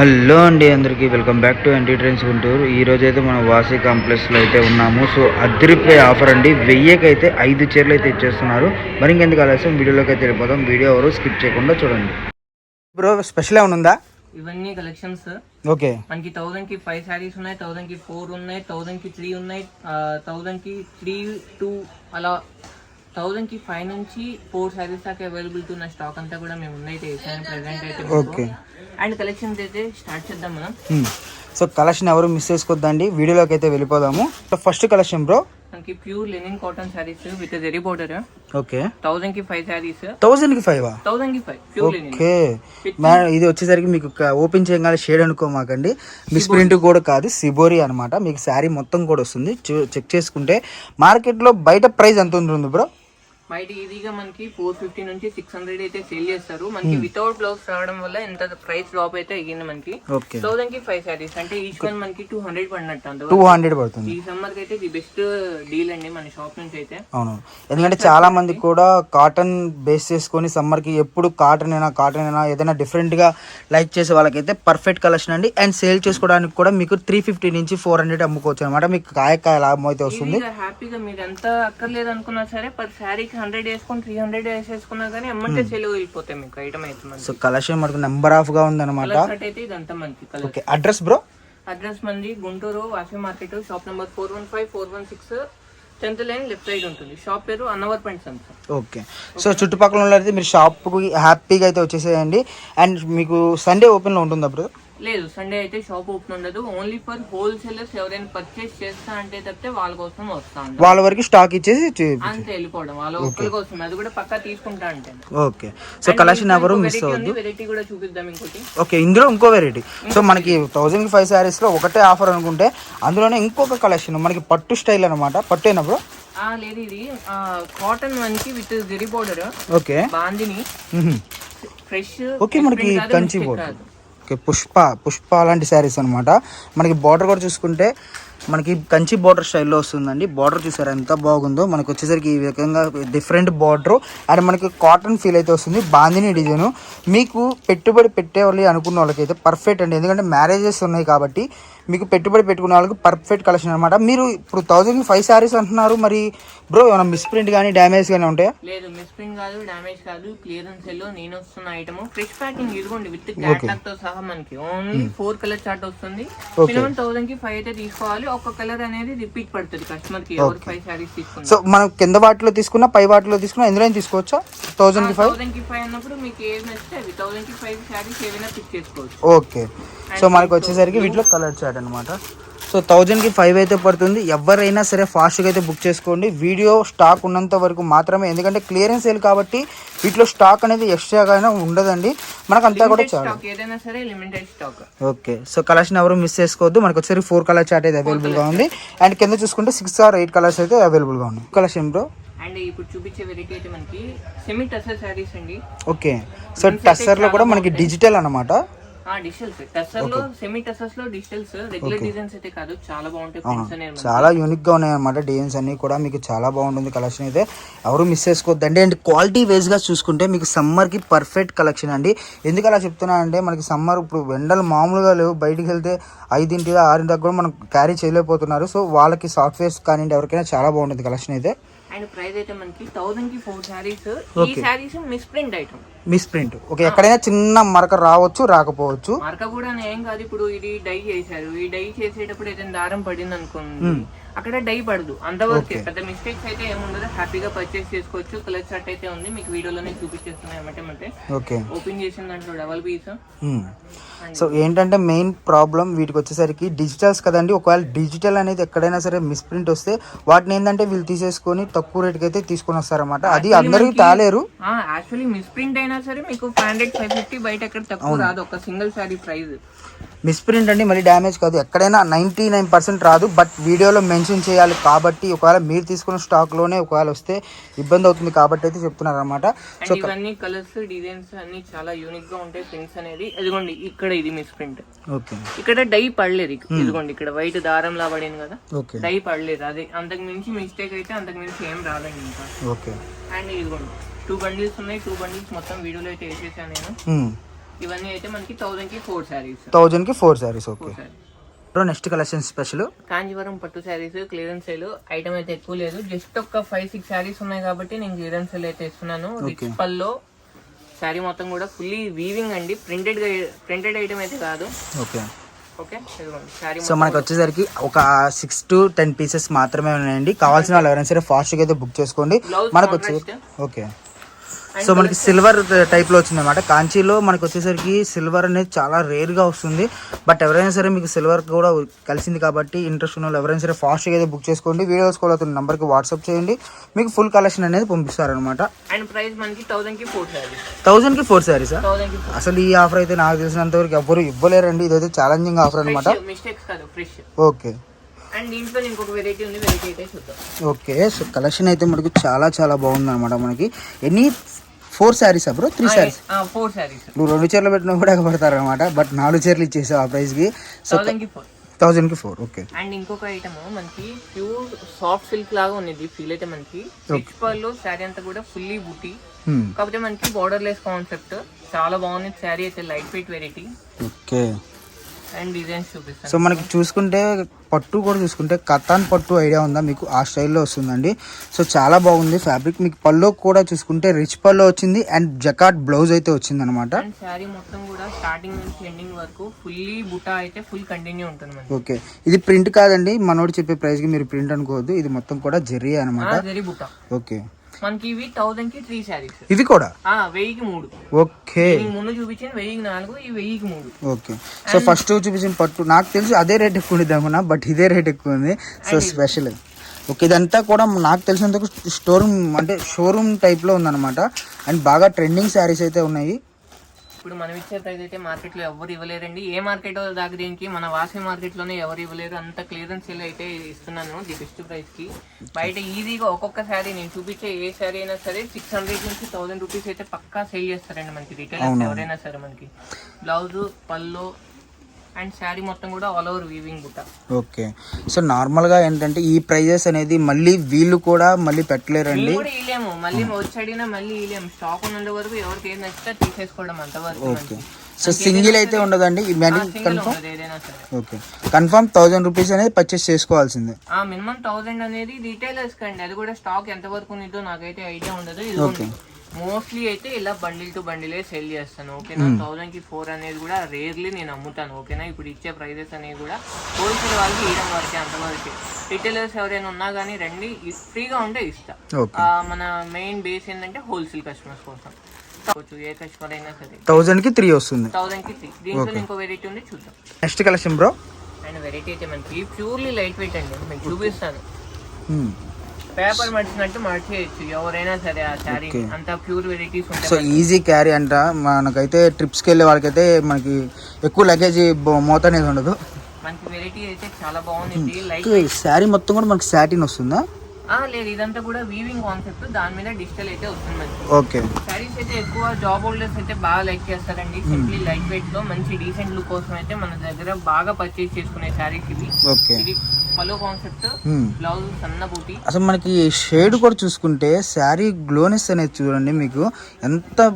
Hello అండి, అందరికీ welcome back to NT trains Guntur. ఈ రోజు అయితే మనం వాసి కాంప్లెక్స్లో అయితే ఉన్నాము. సో అదిరిపోయే ఆఫర్ అండి, 1000కి అయితే 5 చీరలు అయితే ఇచ్చేస్తున్నారు. మరి ఇంకెందుకు ఆలస్యం, వీడియోలోకి అయితే వెళ్ళిపోదాం. వీడియో ఎవరు స్కిప్ చేయకుండా చూడండి. బ్రో స్పెషల్ ఏమైనా ఉందా? ఇవన్నీ కలెక్షన్స్ ఓకే. మనకి 1000 కి 5 సారీస్ ఉన్నాయి, 1000 కి 4 ఉన్నాయి, 1000 కి 3 ఉన్నాయి, 1000 కి 3, 2 అలా 1000 కి 5 నుంచి 4 సారీస్ దాకా అవైలబిలిటీ ఉన్న స్టాక్ అంతా కూడా మేము ఉన్నైతే వేసాను ప్రెసెంట్ అయితే. ఓకే. అండ్ కలెక్షన్స్ అయితే స్టార్ట్ చేద్దాం మనం. సో కలెక్షన్ ఎవరు మిస్ చేసుకోవద్దండి, వీడియోలోకి అయితే వెళ్ళిపోదాము. ఫస్ట్ కలెక్షన్ బ్రో మనకి pure linen cotton sarees with zari border. Okay. 1000 కి 5 సారీస్. 1000 కి 5 1000 కి 5 ప్యూర్ లెనిన్. ఓకే. ఇది వచ్చేసరికి మీకు ఓపెన్ చేయగానే షేడ్ అనుకోమాకండి, మిస్ ప్రింట్ కూడా కాదు, సిబోరి అనమాట. మీకు శారీ మొత్తం కూడా వస్తుంది. చెక్ చేసుకుంటే మార్కెట్లో బయట ప్రైస్ ఎంత ఉంటుంది బ్రో? బయట ఈజీగా మనకి 450 నుంచి 600 అయితే సేల్ చేస్తారు. మనకి వితౌట్ బ్లౌజ్ రావడం వల్ల ఎంత ప్రైస్ డ్రాప్ అయితే అయ్యింది మనకి. 1000 కి 5 సారీస్ అంటే ఈచ్ వన్ మనకి 200 పడినట్టు. 200 పడుతుంది. ఈ సమ్మర్ కి అయితే ది బెస్ట్ డీల్ అండి మన షాప్ నుంచి అయితే. అవును, ఎందుకంటే చాలా మంది కూడా కాటన్ బేస్ చేసుకొని సమ్మర్ కి ఎప్పుడు కాటన్ అయినా ఏదైనా డిఫరెంట్ గా లైక్ చేసే వాళ్ళకైతే పర్ఫెక్ట్ కలెక్షన్ అండి. అండ్ సేల్ చేసుకోవడానికి కూడా మీకు 350 నుంచి 400 అమ్ముకోవచ్చు అనమాట. మీకు కాయ లాభం అయితే వస్తుంది. హ్యాపీగా మీరు ఎంత అక్కర్లేదు అనుకున్నా సరే పర్ శారీకి 100 వేసుకొని 300 వేసేసుకున్నా కానీ అమ్మంటే సేల్ వెళ్ళిపోతాయి మీకు ఐటమ్ అయితే. సో కలెక్షన్ మనకు నెంబర్ ఆఫ్ గా ఉంది అనమాట. అయితే ఇదంతా మనకి ఓకే. Address bro? అడ్రస్ మంది గుంటూరు వాసి market, shop number 415, 416, 10th line left side ఉంటుంది. షాప్ పేరు అన్నవర్ పాయింట్ సంస్థ. ఓకే. సో చుట్టుపక్కల ఉన్నట్లయితే మీరు షాప్కి హ్యాపీగా అయితే వచ్చేసేయండి. అండ్ మీకు సండే ఓపెన్లో ఉంటుందా బ్రో? లేదు, సండే అయితే షాప్ ఓపెన్ ఉండదు. ఓన్లీ ఫర్ హోల్సేలర్స్ ఎవరైనా పర్చేస్ చేస్తా అంటే తప్పితే వాళ్ళ కోసం వస్తాను. వాళ్ళ వరకు స్టాక్ ఇచ్చేసి అంతే వెళ్ళిపోవడం వాళ్ళ ఒక్కరి కోసం. అది కూడా పక్కా తీసుకుంటా అంటే. ఓకే. సో కలెక్షన్ ఎవరు మిస్ అవ్వద్దు. వెరైటీ కూడా చూపిద్దాం ఇంకోటి. ఓకే, ఇందులో ఇంకో వెరైటీ. సో మనకి 1000 కి 5 సారీస్ లో ఒకటే ఆఫర్ అనుకుంటే అందులోనే ఇంకొక కలెక్షన్ మనకి పట్టు స్టైల్ అనమాట. పట్టేనా బ్రో? లేదు, ఇది కాటన్ మనకి with zari border. Okay. Bandhani fresh. Okay, మనకి కంచి బోర్డర్. ఓకే. పుష్ప అలాంటి శారీస్ అనమాట. మనకి బార్డర్ కూడా చూసుకుంటే మనకి కంచి బార్డర్ స్టైల్లో వస్తుందండి. బార్డర్ చూసారు ఎంత బాగుందో. మనకి వచ్చేసరికి ఈ విధంగా డిఫరెంట్ బార్డర్ అండ్ మనకి కాటన్ ఫీల్ అయితే వస్తుంది. బాందిని డిజైన్ మీకు పెట్టుబడి పెట్టేవాళ్ళు అనుకున్న వాళ్ళకైతే పర్ఫెక్ట్ అండి. ఎందుకంటే మ్యారేజెస్ ఉన్నాయి కాబట్టి మీకు పెట్టుబడి పెట్టుకునే వాళ్ళకి పర్ఫెక్ట్ కలెక్షన్ అనమాట. మీరు ఇప్పుడు 1000 కి 5 సారీస్ అంటున్నారు, మరి బ్రో ఏమైనా మిస్ప్రింట్ కానీ డ్యామేజ్ కానీ ఉంటాయా? లేదు, మిస్ప్రింట్ కాదు, డ్యామేజ్ కాదు, క్లియరెన్స్ లో నేను వస్తున్న ఐటమ్ ఫ్రెష్ ప్యాకింగ్. ఇదిగోండి విత్ క్యాట్లాగ్ తో సహా మనకి ఓన్లీ 4 కలర్ చార్ట్ వస్తుంది. మినిమం 1000 కి 5 అయితే తీసుకోవాలి. ఒక కలర్ అనేది రిపీట్ పడుతుంది కస్టమర్ కి ఎవరు 5 సారీస్ తీసుకున్నా. సో మనం కింద వాటిలో తీసుకున్నా పై వాటిలో తీసుకున్నా ఎందులో తీసుకోవచ్చా? 1000 కి 5 అన్నప్పుడు మీకు ఏది నచ్చితే అవి 1000 కి 5 సారీస్ ఏమైనా పిక్ చేసుకోవచ్చు. ఓకే. సో మనకి వచ్చేసరికి వీటిలో కలర్ చార్ట్ అనమాట. సో 1000 కి 5 అయితే పడుతుంది. ఎవరైనా సరే ఫాస్ట్గా అయితే బుక్ చేసుకోండి. వీడియో స్టాక్ ఉన్నంత వరకు మాత్రమే, ఎందుకంటే క్లియరెన్స్ సేల్ కాబట్టి వీటిలో స్టాక్ అనేది ఎక్స్ట్రాగా ఉండదండి. మనకంతా కూడా చాలా ఏదైనా సరే limited stock. Okay. So collection ఎవరు మిస్ చేసుకోవద్దు. మనకు వచ్చేసరికి 4 కలర్ చార్ట్ అయితే అవైలబుల్గా ఉంది. అండ్ కింద చూసుకుంటే 6 or 8 కలర్స్ అయితే అవైలబుల్గా ఉన్నాయి. Collection bro? అండ్ ఇప్పుడు చూపించే వెరైటీ అయితే మనకి సెమీ టసర్ సారీస్ అండి. ఓకే. సో టస్సర్లో కూడా మనకి డిజిటల్ అనమాట. డిజిటల్స్ టసర్ లో సెమీ టసర్స్ లో డిజిటల్స్ రెగ్యులర్ డిజైన్స్ అయితే కాదు, చాలా బాగుంటాయి. చాలా యూనిక్ గా ఉన్నాయి అనమాట. డిజైన్స్ అన్ని కూడా మీకు చాలా బాగుంటుంది. కలెక్షన్ అయితే ఎవరు మిస్ చేసుకోవద్దండి. అండ్ క్వాలిటీ వైజ్ గా చూసుకుంటే మీకు సమ్మర్ కి పర్ఫెక్ట్ కలెక్షన్ అండి. ఎందుకు అలా చెప్తున్నా అంటే మనకి సమ్మర్ ఇప్పుడు ఎండలు మామూలుగా లేవు. బయటికి వెళ్తే 5 6 కూడా మనం క్యారీ చేయలేకపోతున్నారు. సో వాళ్ళకి సాఫ్ట్వేర్స్ కానీ ఎవరికైనా చాలా బాగుంటుంది కలెక్షన్ అయితే. అండ్ ప్రైస్ అయితే మనకి 1000 కి 4 సారీస్. ఈ saris miss print item. Miss print. Okay. ఎక్కడైనా చిన్న మరక రావచ్చు, రాకపోవచ్చు. మరక కూడా ఏం కాదు. ఇప్పుడు ఇది డై చేశారు, ఈ డై చేసేటప్పుడు ఏదైనా దారం పడింది అనుకోండి, అక్కడ డై పడదు. అంతవరకు పెద్ద మిస్టేక్స్ అయితే ఏముండదు. హ్యాపీగా పర్చేస్ చేసుకోవచ్చు. కలర్ చార్ట్ అయితే ఉంది, మీకు వీడియోలోనే చూపించేస్తున్నాయి ఏమంటే. ఓకే. ఓపెన్ చేసిన దాంట్లో డబల్ పీస్. సో ఏంటంటే మెయిన్ ప్రాబ్లం వీటికి వచ్చేసరికి డిజిటల్స్ కదండి. ఒకవేళ డిజిటల్ అనేది ఎక్కడైనా సరే మిస్ప్రింట్ వస్తే వాటిని ఏంటంటే వీళ్ళు తీసేసుకొని తక్కువ రేట్కి అయితే తీసుకొని వస్తారన్నమాట. అది అందరికి తాలేరు. యాక్చువల్లీ మిస్ప్రింట్ అయినా సరే మీకు 500, 550 బయట ఎక్కడ తక్కువ రాదు ఒక సింగిల్ సారీ ప్రైస్. మిస్ప్రింట్ అండి, మళ్ళీ డ్యామేజ్ కాదు. ఎక్కడైనా 99% రాదు. బట్ వీడియోలో మెన్షన్ చేయాలి కాబట్టి ఒకవేళ మీరు తీసుకున్న స్టాక్లోనే ఒకవేళ వస్తే ఇబ్బంది అవుతుంది కాబట్టి అయితే చెప్తున్నారు అనమాట. సో ఇవన్నీ కలర్స్ డిజైన్స్ అన్ని చాలా యూనిక్ గా ఉంటాయి. ప్రింట్స్ అనేది ఇదిగోండి ఇక్కడ ఇది మిస్ప్రింట్. ఓకే. ఇక్కడ డై పడలేదు. ఇదిగోండి ఇక్కడ వైట్ దారం లా పడింది కదా, డై పడలేదు. అది అంతకు మించి మిస్టేక్ అయితే అంతకు మించి ఏం రాదండి ఇంకా. ఓకే. అండ్ ఇదిగోండి 2 బండిల్స్ ఉన్నాయి. 2 బండిల్స్ మొత్తం వీడియోలో అయితే వేసేసాను నేను. ఇవన్నీ అయితే మనకి 1000 కి 4 శారీస్. 1000 కి 4 saris. Okay bro, next collection special Kanjeevaram పట్టు శారీస్ క్లియరెన్స్ సేల్. ఐటమ్ అయితే ఎక్కువ లేదు, జస్ట్ ఒక 5-6 శారీస్ ఉన్నాయి కాబట్టి నేను క్లియరెన్స్ సేల్ అయితే ఇస్తున్నాను. రిచ్ పల్లో శారీ మొత్తం కూడా ఫుల్లీ వీవింగ్ అండి, ప్రింటెడ్ ఐటమ్ అయితే కాదు. ఓకే ఓకే, శారీ సో మనకి వచ్చేసరికి ఒక 6 to 10 పీసెస్ మాత్రమే ఉన్నాయండి. కావాల్సిన వాళ్ళు ఎవరైనా సరే ఫాస్ట్గా అయితే బుక్ చేసుకోండి. మనకు వచ్చేసరికి ఓకే, సో మనకి సిల్వర్ టైప్లో వచ్చింది అనమాట. కాంచీలో మనకి వచ్చేసరికి సిల్వర్ అనేది చాలా రేర్గా వస్తుంది. బట్ ఎవరైనా సరే మీకు సిల్వర్ కూడా కలిసింది కాబట్టి ఇంట్రెస్ట్ ఉన్న వాళ్ళు ఎవరైనా సరే ఫాస్ట్గా అయితే బుక్ చేసుకోండి. వీడియోస్ కూడా అవుతున్న నెంబర్కి వాట్సాప్ చేయండి, మీకు ఫుల్ కలెక్షన్ అనేది పంపిస్తారనమాట. అండ్ ప్రైస్ మనకి 1000 కి 4 శారీస్. 1000 కి 4 శారీసా? 1000 కి 4. అసలు ఈ ఆఫర్ అయితే నాకు తెలిసినంత వరకు ఎవ్వరు ఇవ్వలేరండి. ఇదైతే ఛాలెంజింగ్ ఆఫర్ అనమాట. మిస్టేక్స్ కాదు, ఫ్రెష్. ఓకే, అండ్ దీంట్లో ఇంకొక వెరైటీ ఉంది, వెరైటీ అయితే చూద్దాం. ఓకే, సో కలెక్షన్ అయితే మనకు చాలా చాలా బాగుంది అనమాట. మనకి ఎన్ని 4 శారీస్ బ్రో? 3 శారీస్? 4 శారీస్. నువ్వు 2 చీరలు పెట్టినా కూడా ఎగబడతారు అనమాట. బట్ 4 చీరలు ఇచ్చేసావు ఆ ప్రైస్ కి. సో 1000 కి 4. ఓకే, అండ్ ఇంకొక ఐటమ్ మనకి ప్యూర్ సాఫ్ట్ సిల్క్ లాగా ఉన్నది ఫీల్ అయితే మనకి. రిచ్ పర్ల్ శారీ అంతా కూడా ఫుల్లీ బుటీ, కాకపోతే మనకి బార్డర్ లెస్ కాన్సెప్ట్. చాలా బాగుంది శారీ అయితే, light weight variety. Okay, and designs చూపిస్తాను. సో మనకి చూసుకుంటే పట్టు కూడా చూసుకుంటే కతాన్ పట్టు ఐడియా ఉందా మీకు? ఆ స్టైల్లో వస్తుందండి. సో చాలా బాగుంది ఫ్యాబ్రిక్. మీకు పల్లో కూడా చూసుకుంటే రిచ్ పల్లో వచ్చింది అండ్ జకాట్ బ్లౌజ్ అయితే వచ్చింది అనమాట. అండ్ శారీ మొత్తం కూడా స్టార్టింగ్ నుంచి ఎండింగ్ వరకు ఫుల్లీ బుటా అయితే ఫుల్ కంటిన్యూ ఉంటుంది. ఓకే, ఇది ప్రింట్ కాదండి, మనోడు చెప్పే ప్రైస్ కి మీరు ప్రింట్ అనుకోవద్దు. ఇది మొత్తం కూడా జెర్రీ అనమాట. జెర్రీ బుటా. ఓకే, మనకి ఇవి 1000 కి 3 శారీస్. ఇవి కూడా 1000 కి 3. ఓకే, ముందు చూపించింది 1000 కి 4, ఈ 1000 కి 3. ఓకే, సో ఫస్ట్ చూపించిన పట్టు నాకు తెలిసి అదే రేట్ ఎక్కువ ఉంది అనుకున్నా, బట్ ఇదే రేట్ ఎక్కువ ఉంది. So special. ఓకే, ఇదంతా కూడా నాకు తెలిసినంత షోరూమ్ టైప్లో ఉందన్నమాట. అండ్ బాగా ట్రెండింగ్ శారీస్ అయితే ఉన్నాయి. ఇప్పుడు మనం ఇచ్చే ప్రైస్ అయితే మార్కెట్ లో ఎవరు ఇవ్వలేరండి. ఏ మార్కెట్ దాకా దీనికి మన వాసి మార్కెట్ లోనే ఎవరు ఇవ్వలేరు. అంత క్లియరెన్స్ సేల్ అయితే ఇస్తున్నాను ది బెస్ట్ ప్రైస్ కి. బయట ఈజీగా ఒక్కొక్క శారీ నేను చూపించే ఏ శారీ అయినా సరే 600 నుంచి 1000 రూపీస్ అయితే పక్కా సేల్ చేస్తారండి మనకి రిటైలర్స్ ఎవరైనా సరే. మనకి బ్లౌజ్, పల్లో అండ్ శారీ మొత్తం కూడా ఆల్ ఓవర్ వీవింగ్ బుట్ట. ఓకే, సో నార్మల్ గా ఏంటంటే ఈ ప్రైజెస్ అనేది మళ్ళీ వీళ్ళు కూడా మళ్ళీ పెట్టలేరండి. ఇలేము మళ్ళీ వచ్చి అడిగినా మళ్ళీ ఇలేము. స్టాక్ ఉన్నంత వరకు ఎవరికి ఏది నచ్చితే తీసేసుకోవడం అంతవరకు. ఓకే, సో సింగిల్ అయితే ఉండదండి. ఏదైనా సరే ఓకే, కన్ఫర్మ్ 1000 రూపీస్ అనేది పర్చేస్ చేసుకోవాల్సిందే. మినిమం 1000 అనేది రీటైలర్స్ కండి. అది కూడా స్టాక్ ఎంత వరకు ఉందో నాకైతే ఐడియా ఉండదు. ఓకే, మోస్ట్లీ అయితే ఇలా బండిల్ టు బండిలే సేల్ చేస్తాను. ఓకేనా, 1000 కి 4 అనేది కూడా రేర్లీ నేను అమ్ముతాను. ఓకేనా, ఇప్పుడు ఇచ్చే ప్రైజెస్ అనేవి కూడా హోల్సేల్ వాళ్ళకి ఇవ్వడం వరకే, అంతవరకే. రిటైలర్స్ ఎవరైనా ఉన్నా కానీ రండి, ఫ్రీగా ఉంటే ఇస్తా. మన మెయిన్ బేస్ ఏంటంటే హోల్సేల్ కస్టమర్స్ కోసం. ఏ కస్టమర్ అయినా సరే 1000 కి 3 వస్తుంది. 1000 కి 3. దీంట్లో ఇంకో వెరైటీ ఉంది, చూద్దాం. Next collection bro. And variety అయితే మనకి ప్యూర్లీ లైట్ వెయిట్ అండి. మీకు చూపిస్తాను. పేపర్ మడిచినట్టు మడిచేయచ్చు ఎవరైనా సరే ఆ శారీ. అంత ప్యూర్ వెరైటీస్ ఉంటాయి. సో ఈజీ క్యారీ అంట. మనకైతే ట్రిప్స్కి వెళ్ళే వాళ్ళకైతే మనకి ఎక్కువ లగేజ్ మోత అనేది ఉండదు. మనకి వెరైటీ అయితే చాలా బాగుంది. లైక్ శారీ మొత్తం కూడా మనకి సాటిన్ వస్తుందా? లేదు, ఇదంతా కూడా వీవింగ్ కాన్సెప్ట్, దాని మీద డిజిటల్ అయితే వస్తుంది మనకి. ఓకే, శారీస్ అయితే ఎక్కువ జాబ్ హోల్డర్స్ అయితే బాగా లైక్ చేస్తారండి. సింప్లీ లైట్ వెయిట్ లో మంచి డీసెంట్ లుక్ కోసం అయితే మన దగ్గర బాగా పర్చేస్ చేసుకునే శారీస్ ఇవి. ఇది పలో కాన్సెప్ట్, బ్లౌజ్ సన్న బూటీ. అసలు మనకి షేడ్ కూడా చూసుకుంటే శారీ గ్లోనెస్ అనేది చూడండి మీకు ఎంత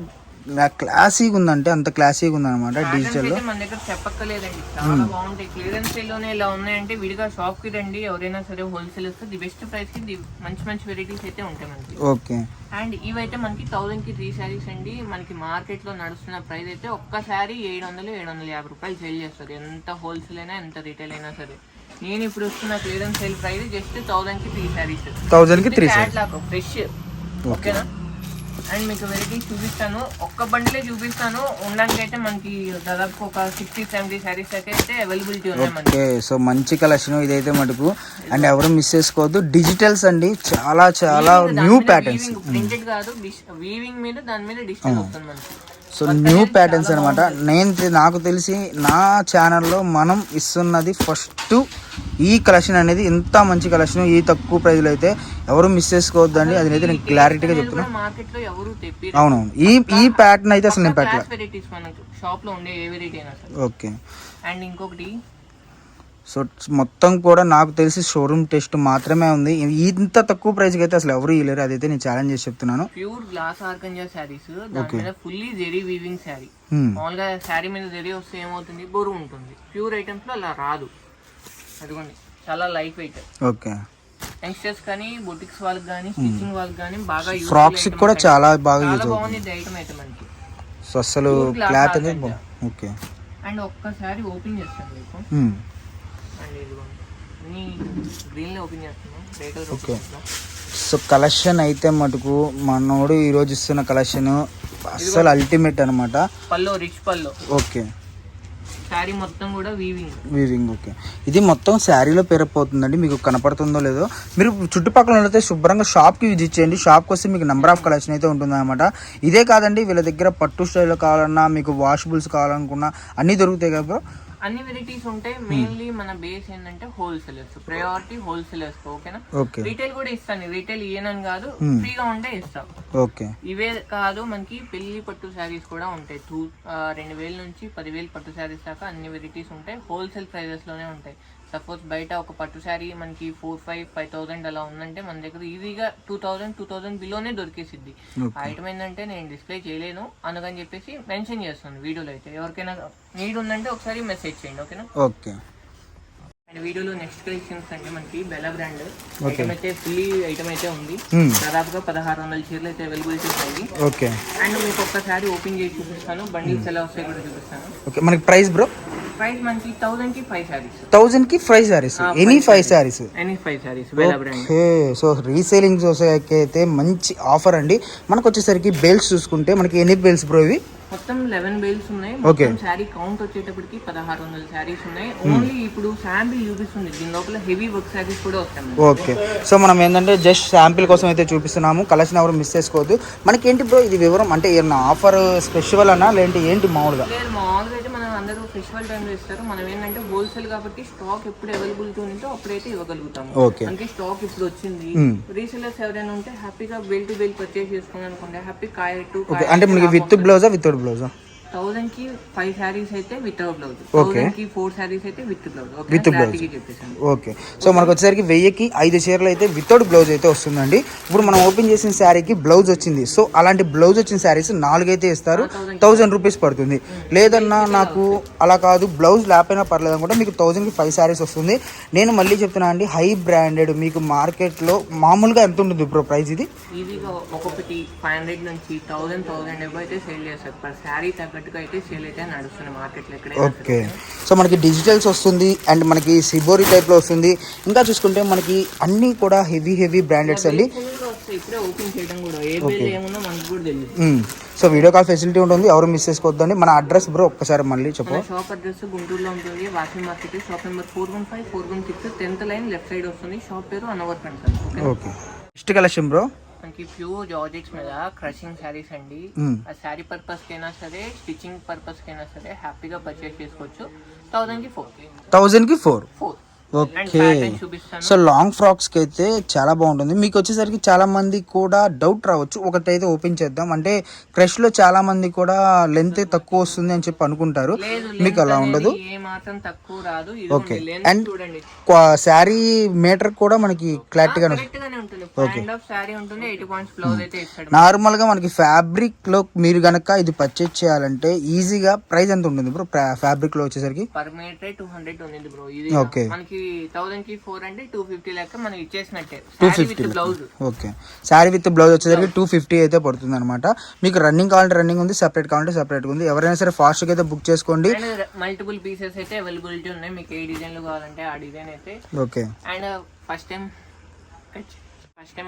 క్లాసీగా ఉందంటే అంత క్లాసీగా ఉందన్నమాట. డిజిటల్ మన దగ్గర చెప్పక్కలేదండి, చాలా బాగుంటాయి. క్లియరెన్స్ సేల్ లోనే ఇలా ఉన్నాయంటే విడిగా షాప్ కి రండి ఎవరైనా సరే. హోల్సేలర్స్ ది బెస్ట్ ప్రైస్ కి మంచి మంచి వెరైటీస్ అయితే ఉంటాయి మనకి. ఓకే, అండ్ ఇవైతే మనకి 1000 కి 3 శారీస్ అండి. మనకి మార్కెట్ లో నడుస్తున్న ప్రైస్ అయితే ఒక్క శారీ 700-750 రూపాయలు సేల్ చేస్తారు. ఎంత హోల్సేల్ అయినా ఎంత రిటైల్ అయినా సరే. నేను ఇప్పుడు వస్తున్న క్లియరెన్స్ సేల్ ప్రైస్ జస్ట్ 1000 కి 3 శారీస్. 1000 కి 3 శారీస్ ఫ్రెష్. ఓకేనా, అండ్ మీకు వెరైటీ చూపిస్తాను. ఒక్క బండిలే చూపిస్తాను. ఉండడానికి అయితే మనకి దాదాపు ఒక 60-70 శారీస్ అయితే అవైలబిలిటీ ఉన్నాయి మనకి. సో మంచి కలెక్షన్ ఇదైతే మటుకు. అండ్ ఎవరు మిస్ చేసుకోవద్దు. డిజిటల్స్ అండి, చాలా చాలా న్యూ ప్యాటర్న్స్. ప్రింటెడ్ కాదు, వీవింగ్ మీద దాని మీద డిజిటల్ వస్తుంది మనకి. సో న్యూ ప్యాటర్న్స్ అనమాట. నాకు తెలిసి నా ఛానల్లో మనం ఇస్తున్నది ఫస్ట్ ఈ కలెక్షన్ అనేది. ఇంత మంచి కలెక్షన్ ఈ తక్కువ ప్రైజ్లో అయితే ఎవరు మిస్ చేసుకోవద్దండి. అది అయితే నేను క్లారిటీగా చెప్తున్నా. అవునవును, ఈ ప్యాటర్న్ అయితే అసలు నేను పెట్టలేదు. షాప్ లో ఉండే ఏ వెరైటీ అయినా సరే. ఓకే, అండ్ ఇంకొకటి సో మొత్తం కూడా నాకు తెలిసి షోరూమ్ టెస్ట్ మాత్రమే ఉంది. ఇంత తక్కువ ప్రైస్కి అయితే అసలు ఎవరు ఇవ్వలేరు, అదైతే నేను ఛాలెంజ్ చేసి చెప్తున్నాను. ప్యూర్ గ్లాస్ ఆర్గంజా శారీస్, దాని మీద ఫుల్లీ జెరీ వీవింగ్ శారీ. మామూలుగా శారీ మీద జెరీ వస్తే ఏమవుతుంది, బరువు ఉంటుంది. ప్యూర్ ఐటమ్స్ లో అలా రాదు. అదిగోండి చాలా లైట్ వెయిట్. ఓకే, యంగ్స్టర్స్ కానీ బొటిక్స్ వాళ్ళకి కానీ స్టిచ్చింగ్ వాళ్ళకి కానీ బాగా యూజ్, ఫ్రాక్స్ కూడా చాలా బాగా యూజ్ బాగుంది ఇది ఐటమ్ అయితే మనకి. సో అసలు క్లాత్ అనేది ఓకే. అండ్ ఒక్కసారి ఓపెన్ చేస్తాను మీకు. అండ్ ఇదిగోండి అన్ని గ్రీన్ లో ఓపెన్ చేస్తున్నాం, రేట్ ఓకే. సో కలెక్షన్ అయితే మటుకు మనోడు ఈరోజు ఇస్తున్న కలెక్షన్ అస్సలు అల్టిమేట్ అనమాట. పల్లో రిచ్ పల్లో. ఓకే, శారీ మొత్తం కూడా వీవింగ్. ఓకే, ఇది మొత్తం శారీలో పేరపోతుందండి, మీకు కనపడుతుందో లేదో. మీరు చుట్టుపక్కల అయితే శుభ్రంగా షాప్కి విజిట్ చేయండి. షాప్కి వస్తే మీకు నెంబర్ ఆఫ్ కలెక్షన్ అయితే ఉంటుంది అనమాట. ఇదే కాదండి, వీళ్ళ దగ్గర పట్టు స్టైల్లో కావాలన్నా, మీకు వాషబుల్స్ కావాలనుకున్నా అన్నీ దొరుకుతాయి కదా. అన్ని వెరైటీస్ ఉంటాయి. మెయిన్లీ మన బేస్ ఏంటంటే హోల్సేలర్స్, ప్రయారిటీ హోల్సేలర్స్. ఓకేనా, రీటైల్ కూడా ఇస్తాను. రీటైల్ ఇయ్యనని కాదు, ఫ్రీగా ఉంటే ఇస్తాం. ఓకే, ఇవే కాదు మనకి పెళ్లి పట్టు శారీస్ కూడా ఉంటాయి. 2000 నుంచి 10,000 పట్టు శారీస్ దాకా అన్ని వెరైటీస్ ఉంటాయి. హోల్సేల్ ప్రైజెస్ లోనే ఉంటాయి. సపోజ్ బయట ఒక పట్టు శారీ మనకి 4,000-5,000 అలా ఉందంటే మన దగ్గర ఈజీగా 2,000 బిలోనే దొరికేసిద్ది. ఐటమ్ ఏంటంటే నేను డిస్ప్లే చేయలేను అందుకని చెప్పేసి మెన్షన్ చేస్తాను వీడియోలో. అయితే ఎవరికైనా నీడ్ ఉందంటే ఒకసారి మెసేజ్ చేయండి. ఓకేనా. ఓకే, అండ్ వీడియోలో నెక్స్ట్ కలెక్షన్స్ అంటే మనకి బెల్లా బ్రాండ్ ఐటమ్ అయితే ఫుల్లీ ఐటమ్ అయితే ఉంది. దాదాపుగా 1,600 చీరలు అయితే అవైలబిలిటీ ఉన్నాయి. ఓకే, అండ్ మీకు ఒక్కసారి ఓపెన్ చేసి చూపిస్తాను, బండిల్స్ ఎలా వస్తాయి కూడా చూపిస్తాను. ఓకే, మనకి ప్రైస్ బ్రో? ప్రైస్ మనకి 1,000 కి 5 సారీస్. 1,000 కి 5 saris, any 5 saris. Bella brand. Okay, so reselling అయితే మంచి ఆఫర్ అండి. మనకు వచ్చేసరికి బేల్స్ చూసుకుంటే మనకి ఎన్ని బేల్స్ బ్రో ఇవి? మొత్తం 11 బేల్స్ ఉన్నాయి. మొత్తం శారీ కౌంట్ వచ్చేటప్పటికి 1,600 శారీస్ ఉన్నాయి. ఓన్లీ ఇప్పుడు శాంపిల్ చూపిస్తుంది, దీని లోపల హెవీ వర్క్ శారీస్ కూడా వస్తాయి. ఓకే, సో మనం ఏంటంటే జస్ట్ శాంపిల్ కోసం అయితే చూపిస్తున్నాము. కలెక్షన్ ఎవరు మిస్ చేసుకోవద్దు. మనకి ఏంటి బ్రో ఇది వివరం అంటే ఏమన్నా ఆఫర్ స్పెషల్ అన్నా లేదంటే ఏంటి మామూలుగా? మామూలుగా అయితే మనం అందరూ ఫెస్టివల్ టైంలో ఇస్తారు. మనం ఏంటంటే హోల్సేల్ కాబట్టి స్టాక్ ఎప్పుడు అవైలబిలిటీ ఉంటే అప్పుడైతే ఇవ్వగలుగుతాము. అంటే స్టాక్ ఇప్పుడు వచ్చింది. రీసెలర్స్ ఎవరైనా ఉంటే హ్యాపీగా బెల్ టు బెల్ పర్చేస్ చేసుకుని అనుకుంటే హ్యాపీ కాయ టు అంటే మనకి విత్ బ్లౌజా వితౌట్ బ్లౌజా? 1,000 కి 5 శారీస్ అయితే వితౌట్ బ్లౌజ్, 1,000 కి 4 శారీస్ అయితే with blouse. With blouse. Okay, so మనకు వచ్చేసరికి 1000కి 5 చీరలు అయితే వితౌట్ బ్లౌజ్ అయితే వస్తుందండి. ఇప్పుడు మనం ఓపెన్ చేసిన శారీకి బ్లౌజ్ వచ్చింది. సో అలాంటి బ్లౌజ్ వచ్చిన శారీస్ 4 అయితే ఇస్తారు, 1,000 రూపీస్ పడుతుంది. లేదన్నా నాకు అలా కాదు బ్లౌజ్ లేకపోయినా పర్లేదు అనుకుంటే మీకు 1,000కి 5 శారీస్ వస్తుంది. నేను మళ్ళీ చెప్తున్నా అండి, హై బ్రాండెడ్ మీకు మార్కెట్లో మామూలుగా ఎంత ఉంటుంది ఇప్పుడు ప్రైస్? ఇది ఈజీగా ఒక్కొక్కటి 500 నుంచి 1,000 అయితే సేల్ చేస్తారు. పర్ శారీ తగ్గట్టుగా అయితే సేల్ అయితే నడుస్తుంది మార్కెట్లో ఎక్కడ. ఓకే, సో మనకి డిజిటల్స్ వస్తుంది అండ్ మనకి సిబోరి టైప్లో వస్తుంది. ఇంకా చూసుకుంటే మనకి అన్నీ కూడా హెవీ బ్రాండెడ్స్ అండి. ఇప్పుడే ఓపెన్ చేయడం కూడా ఏముందో మనకు కూడా తెలియదు. సో వీడియో కాల్ ఫెసిలిటీ ఉంటుంది, ఎవరు మిస్ చేసుకోవద్దండి. మన అడ్రస్ బ్రో ఒక్కసారి మళ్ళీ చెప్పు. షాప్ అడ్రస్ గుంటూరులో ఉంటుంది, washing market, shop number 415, 416, 10th line left side వస్తుంది. షాప్ పేరు Anwar Pensal. Okay, next collection bro మనకి ప్యూర్ జార్జెట్స్ మీద క్రషింగ్ శారీస్ అండి. ఆ శారీ పర్పస్ కైనా సరే స్టిచ్చింగ్ పర్పస్ కైనా సరే హ్యాపీగా పర్చేస్ చేసుకోవచ్చు. 1,000కి 4. ఓకే, సో లాంగ్ ఫ్రాక్స్కి అయితే చాలా బాగుంటుంది. మీకు వచ్చేసరికి చాలా మంది కూడా డౌట్ రావచ్చు, ఒకటైతే ఓపెన్ చేద్దాం అంటే క్రష్లో చాలా మంది కూడా లెంత్ తక్కువ వస్తుంది అని చెప్పి అనుకుంటారు. మీకు అలా ఉండదు. ఓకే, అండ్ శారీ మీటర్ కూడా మనకి క్లారిటీగా నార్మల్ గా మనకి ఫ్యాబ్రిక్ లో మీరు గనక ఇది పర్చేజ్ చేయాలంటే ఈజీగా ప్రైస్ ఎంత ఉంటుంది బ్రో? ఫ్యాబ్రిక్ లో వచ్చేసరికి పర్ మీటర్ 200 ఉంది బ్రో. ఓకే, మనకి 1,000కి 4 అంటే 250 లెక్క మనకి ఇచ్చేసినట్టే. 250 blouse. Okay, sari with blouse వచ్చేసరికి 250 అయితే పడుతుంది అనమాట. మీకు రన్నింగ్ కావాలంటే రన్నింగ్ ఉంది, సెపరేట్ కావాలంటే సెపరేట్ ఉంది. ఎవరైనా సరే ఫాస్ట్ గా అయితే బుక్ చేసుకోండి. మల్టిపుల్ పీసెస్ అయితే అవైలబిలిటీ ఉన్నాయి, మీకు ఏ డిజైన్లు కావాలంటే ఆ డిజైన్ అయితే. ఓకే, అండ్ ఫస్ట్ టైం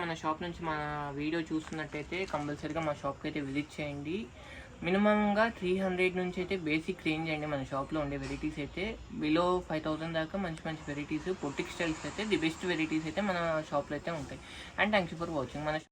మన షాప్ నుంచి మన వీడియో చూస్తున్నట్టయితే కంపల్సరీగా మా షాప్కి అయితే విజిట్ చేయండి. మినిమంగా 300 నుంచి అయితే బేసిక్ రేంజ్ అండి మన షాప్లో ఉండే వెరైటీస్ అయితే. బిలో 5,000 దాకా మంచి వెరైటీస్, పొట్టిక్ స్టైల్స్ అయితే ది బెస్ట్ వెరైటీస్ అయితే మన షాప్లో అయితే ఉంటాయి. And thanks for watching. మన